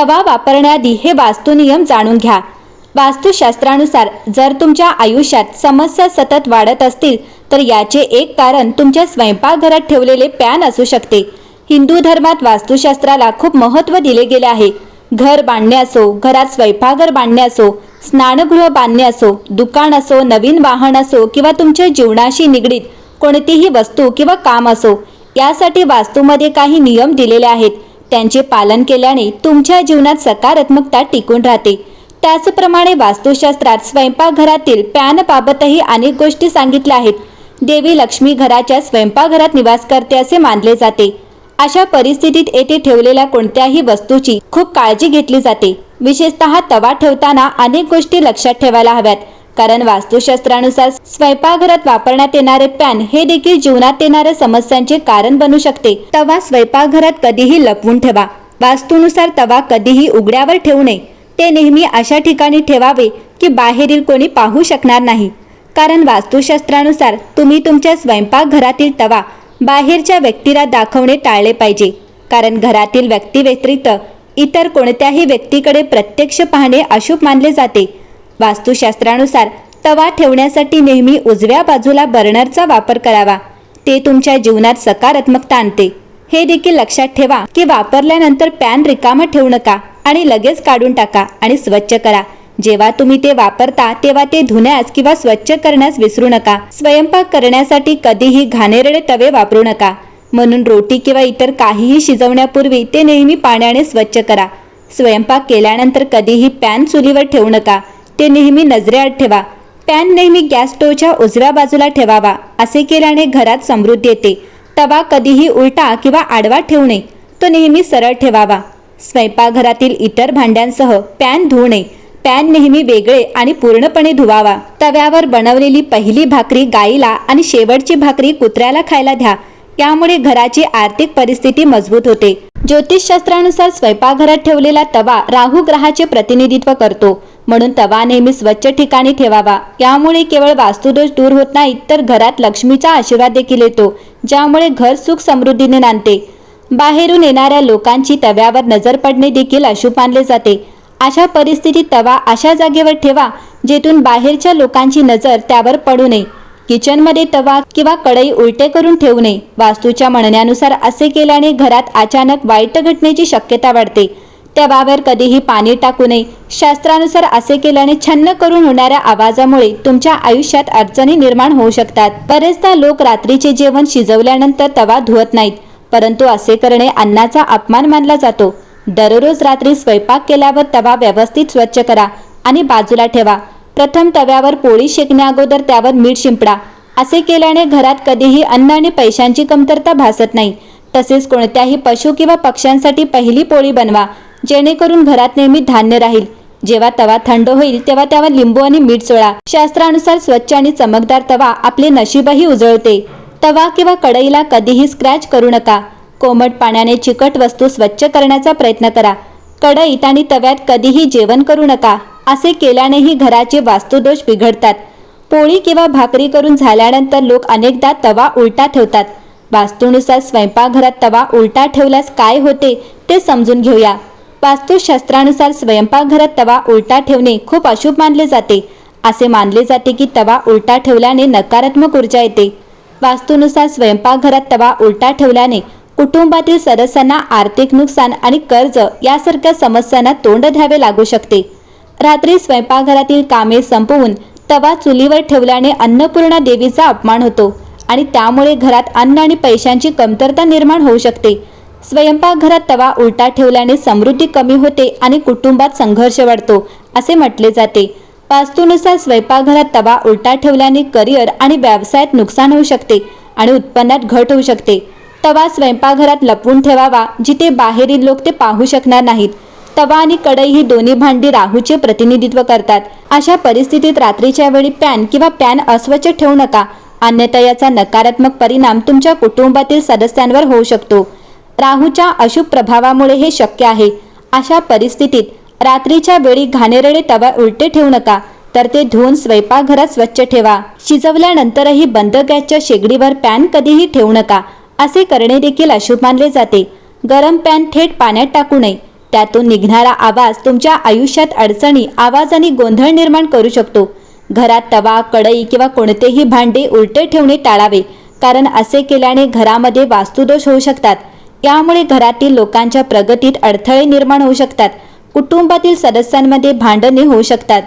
तवा वापरण्याआधी हे वास्तुनियम जाणून घ्या। वास्तुशास्त्रानुसार जर तुमच्या आयुष्यात समस्या सतत वाढत असतील तर याचे एक कारण तुमच्या स्वयंपाकघरात ठेवलेले पॅन असू शकते। हिंदू धर्मात वास्तुशास्त्राला खूप महत्त्व दिले गेले आहे। घर बांधणे असो, घरात स्वयंपाकघर बांधणे असो, स्नानगृह बांधणे असो, दुकान असो, नवीन वाहन असो किंवा तुमच्या जीवनाशी निगडीत कोणतीही वस्तू किंवा काम असो, यासाठी वास्तूमध्ये काही नियम दिलेले आहेत। त्यांचे पालन केल्याने तुमच्या जीवनात सकारात्मकता टिकून राहते। त्याचप्रमाणे वास्तुशास्त्रात स्वयंपाकघरातील पॅनबाबतही अनेक गोष्टी सांगितल्या आहेत। देवी लक्ष्मी घराच्या स्वयंपाकघरात निवास करते असे मानले जाते। अशा परिस्थितीत येथे ठेवलेल्या कोणत्याही वस्तूची खूप काळजी घेतली जाते। विशेषतः तवा ठेवताना अनेक गोष्टी लक्षात ठेवायला हव्यात, कारण वास्तुशास्त्रानुसार स्वयंपाकघरात वापरण्यात येणारे पॅन हे देखील जीवनात येणाऱ्या समस्यांचे कारण बनू शकते। तवा स्वयंपाकघरात कधीही लपवून ठेवा। वास्तुनुसार तवा कधीही उघड्यावर ठेवू नये। ते नेहमी अशा ठिकाणी ठेवावे की बाहेरील कोणी पाहू शकणार नाही, कारण वास्तुशास्त्रानुसार तुम्ही तुमच्या स्वयंपाकघरातील तवा बाहेरच्या व्यक्तीला दाखवणे टाळले पाहिजे, कारण घरातील व्यक्तीव्यतिरिक्त इतर कोणत्याही व्यक्तीकडे प्रत्यक्ष पाहणे अशुभ मानले जाते। वास्तुशास्त्रानुसार तवा ठेवण्यासाठी नेहमी उजव्या बाजूला बर्नरचा वापर करावा। ते तुमच्या जीवनात सकारात्मकता आणते। हे देखील लक्षात ठेवा की वापरल्यानंतर पॅन रिकामा ठेवू नका आणि लगेच काढून टाका आणि स्वच्छ करा। जेव्हा तुम्ही ते वापरता तेव्हा ते धुण्यास किंवा स्वच्छ करण्यास विसरू नका। स्वयंपाक करण्यासाठी कधीही घाणेरडे तवे वापरू नका, म्हणून रोटी किंवा इतर काहीही शिजवण्यापूर्वी ते नेहमी पाण्याने स्वच्छ करा। स्वयंपाक केल्यानंतर कधीही पॅन चुलीवर ठेवू नका, ते नेहमी नजरेआड ठेवा। पॅन नेहमी गॅस स्टोव्हच्या उजव्या बाजूला ठेवावा। असे केल्याने घरात समृद्धी येते। तवा कधीही उलटा किंवा आडवा ठेवू नये, तो नेहमी सरळ ठेवावा। स्वयंपाकघरातील इतर भांड्यांसह पॅन धुवू नये। पॅन नेहमी वेगळे आणि पूर्णपणे धुवावा। तव्यावर बनवलेली पहिली भाकरी गाईला आणि शेवटची भाकरी कुत्र्याला खायला द्या, यामुळे घराची आर्थिक परिस्थिती मजबूत होते। ज्योतिषशास्त्रानुसार स्वयंपाकघरात ठेवलेला तवा राहू ग्रहाचे प्रतिनिधित्व करतो, म्हणून तवा नेहमी स्वच्छ ठिकाणी ठेवावा। यामुळे केवळ वास्तुदोष दूर होत नाहीत, तर घरात लक्ष्मीचा आशीर्वाद देखील येतो, ज्यामुळे घर सुख समृद्धीने नांदते। बाहेरून येणाऱ्या लोकांची तव्यावर नजर पडणे देखील अशुभ मानले जाते। अशा परिस्थितीत तवा अशा जागेवर ठेवा जेथून बाहेरच्या लोकांची नजर त्यावर पडू नये। किचनमध्ये तवा किंवा कढई उलटे करून ठेवू नये। वास्तूच्या म्हणण्यानुसार असे केल्याने घरात अचानक वाईट घटनेची शक्यता वाढते। तव्यावर कधीही पाणी टाकू नये। शास्त्रानुसार असे केल्याने छन्न करून होणाऱ्या आवाजामुळे तुमच्या आयुष्यात अडचणी निर्माण होऊ शकतात। बरेचदा लोक रात्रीचे जेवण शिजवल्यानंतर तवा धुवत नाहीत, परंतु असे करणे अन्नाचा अपमान मानला जातो। दररोज रात्री स्वयंपाक केल्यावर तवा व्यवस्थित स्वच्छ करा आणि बाजूला ठेवा। प्रथम तव्यावर पोळी शेकण्या अगोदर त्यावर मीठ शिंपडा। असे केल्याने घरात कधीही अन्न आणि पैशांची कमतरता भासत नाही। तसेच कोणत्याही पशु किंवा पक्ष्यांसाठी पहिली पोळी बनवा, जेणेकरून घरात नेहमी धान्य राहील। जेव्हा तवा थंड होईल तेव्हा त्यावर लिंबू आणि मीठ चोळा। शास्त्रानुसार स्वच्छ आणि चमकदार तवा आपले नशीबही उजळते। तवा किंवा कढईला कधीही स्क्रॅच करू नका। कोमट पाण्याने चिकट वस्तू स्वच्छ करण्याचा प्रयत्न करा। कढईत आणि तव्यात कधीही जेवण करू नका। असे केल्यानेही घराचे वास्तुदोष बिघडतात। पोळी किंवा भाकरी करून झाल्यानंतर लोक अनेकदा तवा उलटा ठेवतात। वास्तुनुसार स्वयंपाकघरात तवा उलटा ठेवल्यास काय होते ते समजून घेऊया। वास्तुशास्त्रानुसार स्वयंपाकघरात तवा उलटा ठेवणे खूप अशुभ मानले जाते। असे मानले जाते की तवा उलटा ठेवल्याने नकारात्मक ऊर्जा येते। वास्तुनुसार स्वयंपाकघरात तवा उलटा ठेवल्याने कुटुंबातील सदस्यांना आर्थिक नुकसान आणि कर्ज यासारख्या समस्यांना तोंड द्यावे लागू शकते। रात्री स्वयंपाकघरातील कामे संपवून तवा चुलीवर ठेवल्याने अन्नपूर्णा देवीचा अपमान होतो आणि त्यामुळे घरात अन्न आणि पैशांची कमतरता निर्माण होऊ शकते। स्वयंपाकघरात तवा उलटा ठेवल्याने समृद्धी कमी होते आणि कुटुंबात संघर्ष वाढतो असे म्हटले जाते। वास्तुनुसार स्वयंपाकघरात तवा उलटा ठेवल्याने करिअर आणि व्यवसायात नुकसान होऊ शकते आणि उत्पन्नात घट होऊ शकते। तवा स्वयंपाकघरात लपवून ठेवावा, जिथे बाहेरील लोक ते पाहू शकणार नाहीत। तवा आणि कढई ही दोन्ही भांडी राहूचे प्रतिनिधित्व करतात। अशा परिस्थितीत रात्रीच्या वेळी पॅन किंवा पॅन अस्वच्छ ठेवू नका, अन्यथा याचा नकारात्मक परिणाम तुमच्या कुटुंबातील सदस्यांवर होऊ शकतो। राहूच्या अशुभ प्रभावामुळे हे शक्य आहे। अशा परिस्थितीत रात्रीच्या वेळी घाणेरडे तवा उलटे ठेवू नका, तर ते धुवून स्वयंपाकघरात स्वच्छ ठेवा। शिजवल्यानंतरही बंद गॅसच्या शेगडीवर पॅन कधीही ठेवू नका। असे करणे देखील अशुभ मानले जाते। गरम पॅन थेट पाण्यात टाकू नये, त्यातून निघणारा आवाज तुमच्या आयुष्यात अडचणी, आवाज आणि गोंधळ निर्माण करू शकतो. घरात तवा, कढई किंवा कोणतेही भांडे उलटे ठेवणे टाळावे, कारण असे केल्याने घरामध्ये वास्तुदोष होऊ शकतात. यामुळे घरातील लोकांच्या प्रगतीत अडथळे निर्माण होऊ शकतात. कुटुंबातील सदस्यांमध्ये भांडणे होऊ शकतात.